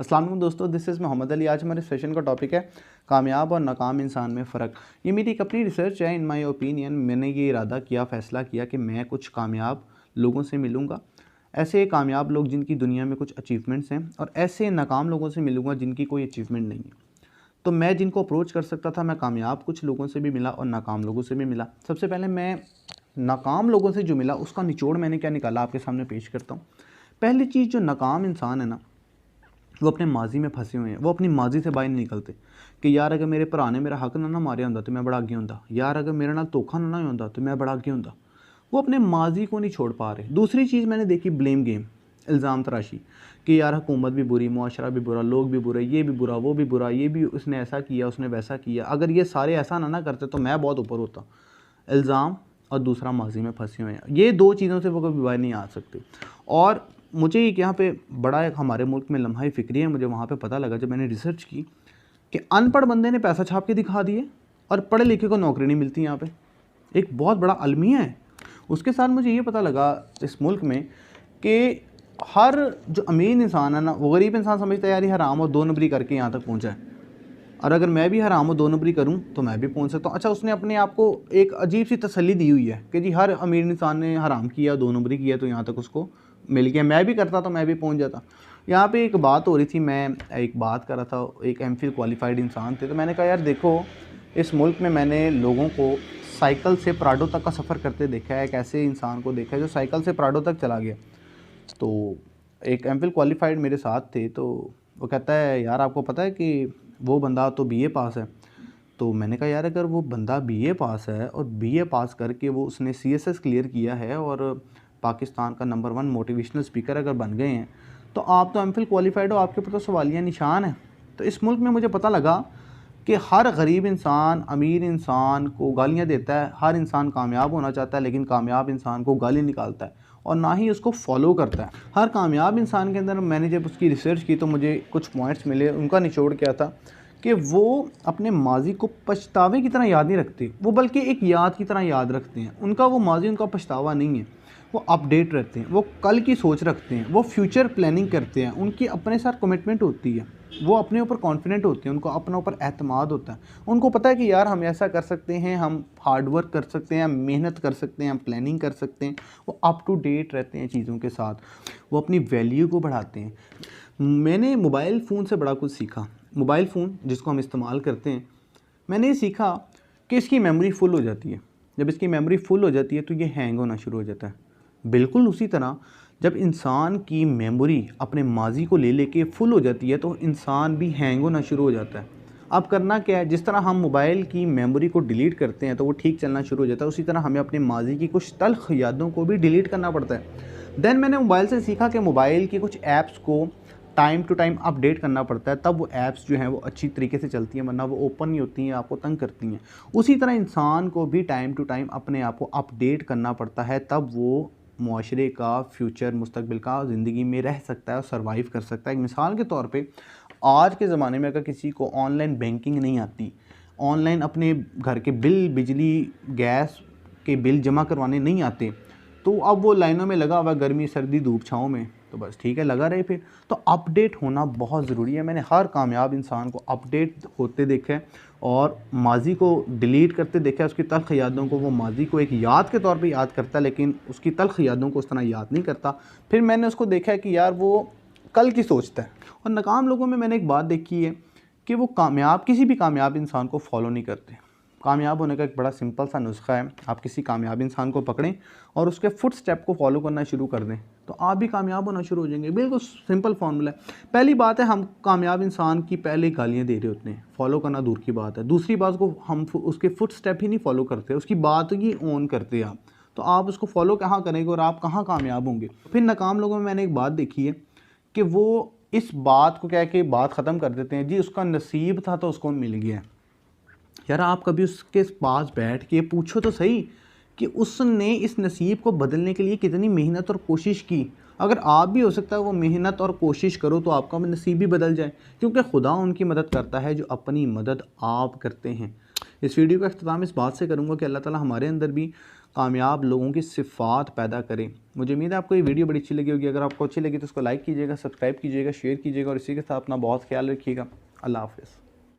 अस्सलाम वालेकुम दोस्तों, दिस इज़ मोहम्मद अली। आज हमारे सेशन का टॉपिक है कामयाब और नाकाम इंसान में फ़र्क। ये मेरी एक अपनी रिसर्च है। इन माय ओपिनियन मैंने ये इरादा किया, फ़ैसला किया कि मैं कुछ कामयाब लोगों से मिलूँगा, ऐसे कामयाब लोग जिनकी दुनिया में कुछ अचीवमेंट्स हैं, और ऐसे नाकाम लोगों से मिलूँगा जिनकी कोई अचीवमेंट नहीं है। तो मैं जिनको अप्रोच कर सकता था, मैं कामयाब कुछ लोगों से भी मिला और नाकाम लोगों से भी मिला। सबसे पहले मैं नाकाम लोगों से जो मिला उसका निचोड़ मैंने क्या निकाला आपके सामने पेश करता हूँ। पहली चीज़, जो नाकाम इंसान है ना, वो अपने माजी में फंसे हुए हैं। वो अपनी माजी से बाहर नहीं निकलते कि यार अगर मेरे भरा ने मेरा हक ना मारिया होंदा तो मैं बड़ा अगे होंदा, यार अगर मेरे नाल धोखा ना होंदा तो मैं बड़ा अगे होंदा। वो अपने माजी को नहीं छोड़ पा रहे। दूसरी चीज़ मैंने देखी, ब्लेम गेम, इल्ज़ाम तराशी कि यार हुकूमत भी बुरी, मुआशरा भी बुरा, लोग भी बुरे, ये भी बुरा, वो भी बुरा, ये भी उसने ऐसा किया, उसने वैसा किया, अगर ये सारे ऐसा ना करते तो मैं बहुत ऊपर होता। इल्ज़ाम और दूसरा माजी में फंसे हुए हैं। ये दो चीज़ों से वो कभी बाहर नहीं आ सकते। और मुझे एक यहाँ पे बड़ा एक हमारे मुल्क में लम्हा फ़िक्री है, मुझे वहाँ पे पता लगा जब मैंने रिसर्च की कि अनपढ़ बंदे ने पैसा छाप के दिखा दिए और पढ़े लिखे को नौकरी नहीं मिलती। यहाँ पे एक बहुत बड़ा अलमिया है। उसके साथ मुझे ये पता लगा इस मुल्क में कि हर जो अमीर इंसान है ना, वो गरीब इंसान समझता है यार ये हराम और दो नंबरी करके यहाँ तक पहुँचा है, और अगर मैं भी हराम और दो नंबरी करूँ तो मैं भी पहुँच सकता हूँ। अच्छा, उसने अपने आप को एक अजीब सी तसल्ली दी हुई है कि जी हर अमीर इंसान ने हराम किया, दो नंबरी किया, तो यहाँ तक उसको मिल गया, मैं भी करता तो मैं भी पहुँच जाता। यहाँ पे एक बात हो रही थी, मैं एक बात कर रहा था, एक एमफिल क्वालिफाइड इंसान थे, तो मैंने कहा यार देखो, इस मुल्क में मैंने लोगों को साइकिल से प्राडो तक का सफ़र करते देखा है। एक ऐसे इंसान को देखा है जो साइकिल से प्राडो तक चला गया। तो एक एमफिल क्वालिफाइड मेरे साथ थे, तो वो कहता है यार आपको पता है कि वो बंदा तो बीए पास है। तो मैंने कहा यार अगर वो बंदा बीए पास है और बीए पास करके वो उसने सीएसएस क्लियर किया है और पाकिस्तान का नंबर 1 मोटिवेशनल स्पीकर अगर बन गए हैं, तो आप तो एमफिल क्वालिफाइड हो, आपके ऊपर तो सवालिया निशान है। तो इस मुल्क में मुझे पता लगा कि हर गरीब इंसान अमीर इंसान को गालियाँ देता है। हर इंसान कामयाब होना चाहता है, लेकिन कामयाब इंसान को गाली निकालता है और ना ही उसको फॉलो करता है। हर कामयाब इंसान के अंदर मैंने जब उसकी रिसर्च की तो मुझे कुछ पॉइंट्स मिले। उनका निचोड़ क्या था कि वो अपने माजी को पछतावे की तरह याद नहीं रखते, वो बल्कि एक याद की तरह याद रखते हैं। उनका वो माजी उनका पछतावा नहीं है, वो अपडेट रहते हैं, वो कल की सोच रखते हैं, वो फ्यूचर प्लानिंग करते हैं, उनकी अपने साथ कमिटमेंट होती है, वो अपने ऊपर कॉन्फिडेंट होते हैं, उनको अपने ऊपर एतमाद होता है। उनको पता है कि यार हम ऐसा कर सकते हैं, हम हार्ड वर्क कर सकते हैं, हम मेहनत कर सकते हैं, हम प्लानिंग कर सकते हैं। वो अप टू डेट रहते हैं चीज़ों के साथ, वो अपनी वैल्यू को बढ़ाते हैं। मैंने मोबाइल फ़ोन से बड़ा कुछ सीखा। मोबाइल फ़ोन जिसको हम इस्तेमाल करते हैं, मैंने ये सीखा कि इसकी मेमोरी फुल हो जाती है। जब इसकी मेमोरी फुल हो जाती है तो ये हैंग होना शुरू हो जाता है। बिल्कुल उसी तरह जब इंसान की मेमोरी अपने माजी को ले लेके फुल हो जाती है तो इंसान भी हैंग होना शुरू हो जाता है। अब करना क्या है, जिस तरह हम मोबाइल की मेमोरी को डिलीट करते हैं तो वो ठीक चलना शुरू हो जाता है, उसी तरह हमें अपने माजी की कुछ तल्ख यादों को भी डिलीट करना पड़ता है। देन मैंने मोबाइल से सीखा कि मोबाइल की कुछ ऐप्स को टाइम टू टाइम अपडेट करना पड़ता है, तब वो ऐप्स जो हैं वो अच्छी तरीके से चलती हैं, वरना वो ओपन नहीं होती हैं, आपको तंग करती हैं। उसी तरह इंसान को भी टाइम टू टाइम अपने आप को अपडेट करना पड़ता है, तब वो मुआशरे का फ्यूचर, मुस्तकबिल का, ज़िंदगी में रह सकता है और सर्वाइव कर सकता है। एक मिसाल के तौर पे आज के ज़माने में अगर किसी को ऑनलाइन बैंकिंग नहीं आती, ऑनलाइन अपने घर के बिल, बिजली, गैस के बिल जमा करवाने नहीं आते, तो अब वो लाइनों में लगा हुआ, गर्मी सर्दी धूप छाँव में, तो बस ठीक है, लगा रहे फिर। तो अपडेट होना बहुत ज़रूरी है। मैंने हर कामयाब इंसान को अपडेट होते देखा है और माजी को डिलीट करते देखा है। उसकी तल्ख यादों को, वो माजी को एक याद के तौर पे याद करता है, लेकिन उसकी तल्ख यादों को उस तरह याद नहीं करता। फिर मैंने उसको देखा है कि यार वो कल की सोचता है। और नाकाम लोगों में मैंने एक बात देखी है कि वो कामयाब, किसी भी कामयाब इंसान को फॉलो नहीं करते। कामयाब होने का एक बड़ा सिंपल सा नुस्खा है, आप किसी कामयाब इंसान को पकड़ें और उसके फुट स्टेप को फॉलो करना शुरू कर दें, तो आप भी कामयाब होना शुरू हो जाएंगे। बिल्कुल सिंपल फार्मूला है। पहली बात है, हम कामयाब इंसान की पहले गालियाँ दे रहे होते हैं, फॉलो करना दूर की बात है। दूसरी बात को हम उसके फुट स्टेप ही नहीं फॉलो करते, उसकी बात ही ऑन करते आप, तो आप उसको फॉलो कहाँ करेंगे और आप कहाँ कामयाब होंगे। फिर नाकाम लोगों में मैंने एक बात देखी है कि वो इस बात को कह के बात ख़त्म कर देते हैं, जी उसका नसीब था तो उसको मिल गया। यार आप कभी उसके पास बैठ के पूछो तो सही कि उसने इस नसीब को बदलने के लिए कितनी मेहनत और कोशिश की। अगर आप भी, हो सकता है वो मेहनत और कोशिश करो तो आपका नसीब भी बदल जाए, क्योंकि खुदा उनकी मदद करता है जो अपनी मदद आप करते हैं। इस वीडियो का अख्ताम इस बात से करूँगा कि अल्लाह ताला हमारे अंदर भी कामयाब लोगों की सिफ़ात पैदा करें। मुझे उम्मीद है आपको ये वीडियो बड़ी अच्छी लगी होगी। अगर आपको अच्छी लगी तो उसको लाइक कीजिएगा, सब्सक्राइब कीजिएगा, शेयर कीजिएगा और इसी के साथ अपना बहुत ख्याल रखिएगा। अल्लाह हाफ़िज़।